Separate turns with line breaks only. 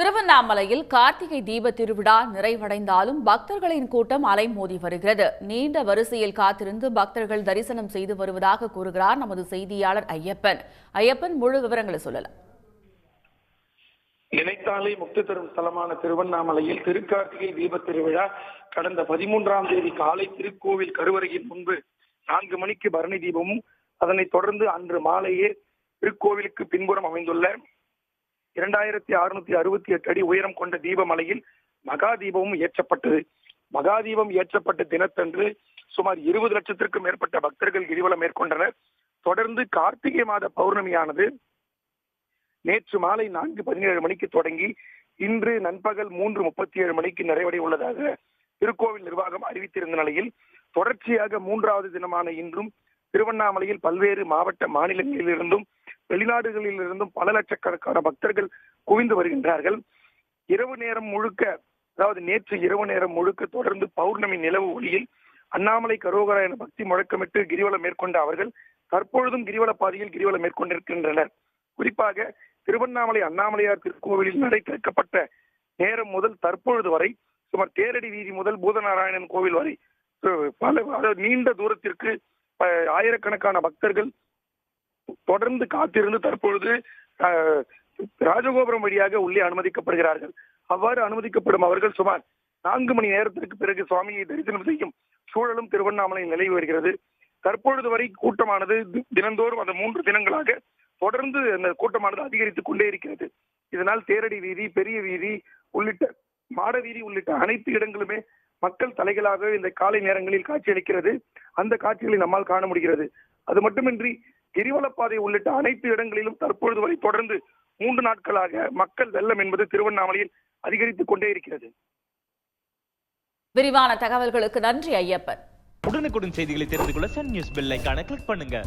திருவண்ணாமலையில் கார்த்திகை தீப திருவிழா நிறைவடைந்தாலும் பக்தர்களின் கூட்டம் அலைமோதி வருகிறது. நீண்ட வரிசையில் காத்திருந்து பக்தர்கள் தரிசனம் செய்து வருவதாக கூறுகிறார் நமது செய்தியாளர் ஐயப்பன். முழு விவரங்களை சொல்லலாம்.
நினைத்தாலே முக்தி தரும் ஸ்தலமான திருவண்ணாமலையில் திருக்கார்த்திகை தீப திருவிழா கடந்த 13ஆம் தேதி காலை திருக்கோவில் கருவறையின் முன்பு 4 மணிக்கு பரணி தீபமும், அதனைத் தொடர்ந்து அன்று மாலையே திருக்கோவிலுக்கு பின்புறம் அமைந்துள்ள 2668 அடி உயரம் கொண்ட தீபமலையில் மகா தீபமும் ஏற்றப்பட்டது. மகா தீபம் ஏற்றப்பட்ட தினத்தன்று சுமார் 20 லட்சத்திற்கும் மேற்பட்ட பக்தர்கள் கிரிவலம் மேற்கொண்டனர். தொடர்ந்து கார்த்திகை மாத பௌர்ணமியானது நேற்று மாலை 4:17 மணிக்கு தொடங்கி இன்று நண்பகல் 3:37 மணிக்கு நிறைவடைய உள்ளதாக திருக்கோவில் நிர்வாகம் அறிவித்திருந்த நிலையில் தொடர்ச்சியாக 3வது தினமான இன்றும் திருவண்ணாமலையில் பல்வேறு மாவட்ட மாநிலங்களிலிருந்தும் வெளிநாடுகளிலிருந்தும் பல லட்சக்கணக்கான பக்தர்கள் குவிந்து வருகின்றார்கள். இரவு நேரம் முழுக்க, அதாவது நேற்று இரவு நேரம் முழுக்க தொடர்ந்து பௌர்ணமி நிலவு ஒளியில் அண்ணாமலை கரோகரா என பக்தி முழக்கமிட்டு கிரிவலம் மேற்கொண்ட அவர்கள் தற்பொழுதும் கிரிவல பாதையில் கிரிவலம் மேற்கொண்டிருக்கின்றனர். குறிப்பாக திருவண்ணாமலை அண்ணாமலையார் திருக்கோவிலில் நடை திறக்கப்பட்ட நேரம் முதல் தற்பொழுது வரை சுமார் தேரடி வீதி முதல் பூதநாராயணன் கோவில் வரை நீண்ட தூரத்திற்கு ஆயிரக்கணக்கான பக்தர்கள் தொடர்ந்து காத்திருந்து தற்பொழுது ராஜகோபுரம் வழியாக உள்ளே அனுமதிக்கப்படுகிறார்கள். அவ்வாறு அனுமதிக்கப்படும் அவர்கள் சுமார் 4 மணி நேரத்திற்கு பிறகு சுவாமியை தரிசனம் செய்யும் சூழலும் திருவண்ணாமலையில் நிலவி வருகிறது. தற்பொழுது வரை கூட்டமானது தினந்தோறும் அந்த 3 தினங்களாக தொடர்ந்து அந்த கூட்டமானது அதிகரித்துக் கொண்டே இருக்கிறது. இதனால் தேரடி வீதி, பெரிய வீதி உள்ளிட்ட மாட வீதி உள்ளிட்ட அனைத்து இடங்களுமே மக்கள் தலைகளாக இந்த காலை நேரங்களில் காட்சியளிக்கிறது. அந்த காட்சிகளை நம்மால் காண முடிகிறது. அது மட்டுமின்றி கிரிவலப்பாதை உள்ளிட்ட அனைத்து இடங்களிலும் தற்பொழுது வரை தொடர்ந்து 3 நாட்களாக மக்கள் வெள்ளம் என்பது திருவண்ணாமலையில் அதிகரித்துக் கொண்டே இருக்கிறது.
விரிவான தகவல்களுக்கு நன்றி ஐயப்பன்.
உடனுக்குடன் செய்திகளை தெரிந்து கொள்ள சன் நியூஸ் பெல் ஐகானை கிளிக் பண்ணுங்க.